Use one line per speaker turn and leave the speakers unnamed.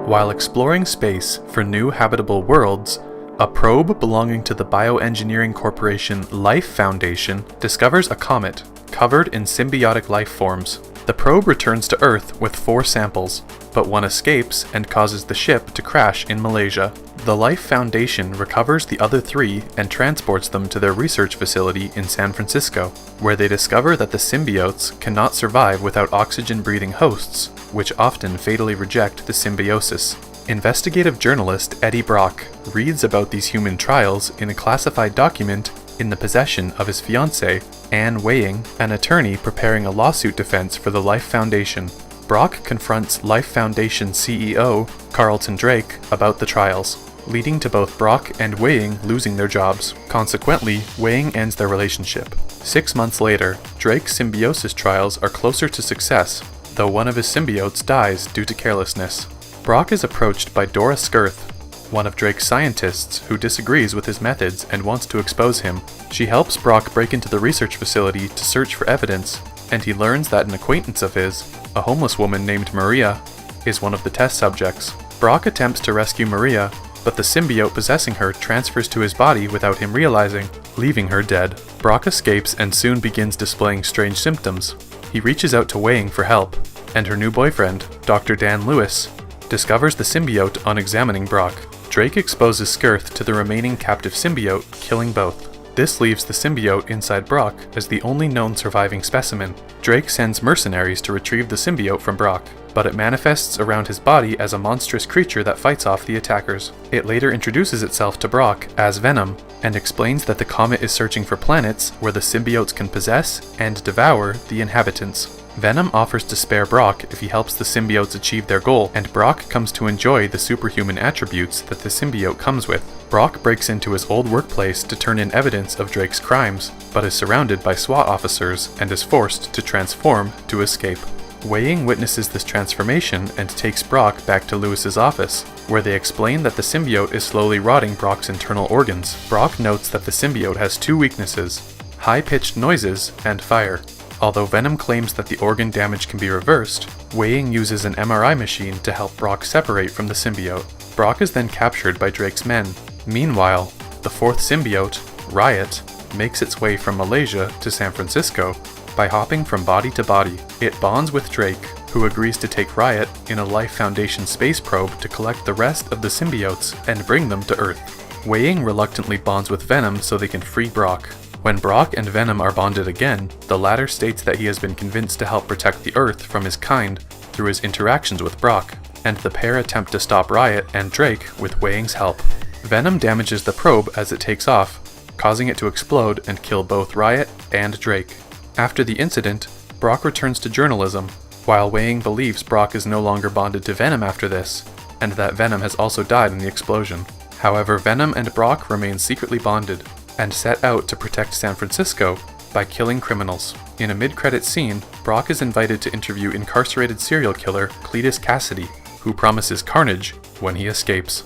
While exploring space for new habitable worlds, a probe belonging to the bioengineering corporation Life Foundation discovers a comet covered in symbiotic life forms. The probe returns to Earth with 4 samples, but one escapes and causes the ship to crash in Malaysia. The Life Foundation recovers the other 3 and transports them to their research facility in San Francisco, where they discover that the symbiotes cannot survive without oxygen-breathing hosts, which often fatally reject the symbiosis. Investigative journalist Eddie Brock reads about these human trials in a classified document in the possession of his fiancée, Anne Weighing, an attorney preparing a lawsuit defense for the Life Foundation. Brock confronts Life Foundation CEO Carlton Drake about the trials, leading to both Brock and Weighing losing their jobs. Consequently, Weighing ends their relationship. 6 months later, Drake's symbiosis trials are closer to success, though one of his symbiotes dies due to carelessness. Brock is approached by Dora Skirth, one of Drake's scientists who disagrees with his methods and wants to expose him. She helps Brock break into the research facility to search for evidence, and he learns that an acquaintance of his, a homeless woman named Maria, is one of the test subjects. Brock attempts to rescue Maria, but the symbiote possessing her transfers to his body without him realizing, leaving her dead. Brock escapes and soon begins displaying strange symptoms. He reaches out to Weighing for help, and her new boyfriend, Dr. Dan Lewis, discovers the symbiote on examining Brock. Drake exposes Skirth to the remaining captive symbiote, killing both. This leaves the symbiote inside Brock as the only known surviving specimen. Drake sends mercenaries to retrieve the symbiote from Brock, but it manifests around his body as a monstrous creature that fights off the attackers. It later introduces itself to Brock as Venom, and explains that the comet is searching for planets where the symbiotes can possess and devour the inhabitants. Venom offers to spare Brock if he helps the symbiotes achieve their goal, and Brock comes to enjoy the superhuman attributes that the symbiote comes with. Brock breaks into his old workplace to turn in evidence of Drake's crimes, but is surrounded by SWAT officers and is forced to transform to escape. Weighing witnesses this transformation and takes Brock back to Lewis's office, where they explain that the symbiote is slowly rotting Brock's internal organs. Brock notes that the symbiote has 2 weaknesses: high-pitched noises and fire. Although Venom claims that the organ damage can be reversed, Weighing uses an MRI machine to help Brock separate from the symbiote. Brock is then captured by Drake's men. Meanwhile, the 4th symbiote, Riot, makes its way from Malaysia to San Francisco by hopping from body to body. It bonds with Drake, who agrees to take Riot in a Life Foundation space probe to collect the rest of the symbiotes and bring them to Earth. Weighing reluctantly bonds with Venom so they can free Brock. When Brock and Venom are bonded again, the latter states that he has been convinced to help protect the Earth from his kind through his interactions with Brock, and the pair attempt to stop Riot and Drake with Weighing's help. Venom damages the probe as it takes off, causing it to explode and kill both Riot and Drake. After the incident, Brock returns to journalism, while Weighing believes Brock is no longer bonded to Venom after this, and that Venom has also died in the explosion. However, Venom and Brock remain secretly bonded, and set out to protect San Francisco by killing criminals. In a mid-credit scene, Brock is invited to interview incarcerated serial killer Cletus Cassidy, who promises carnage when he escapes.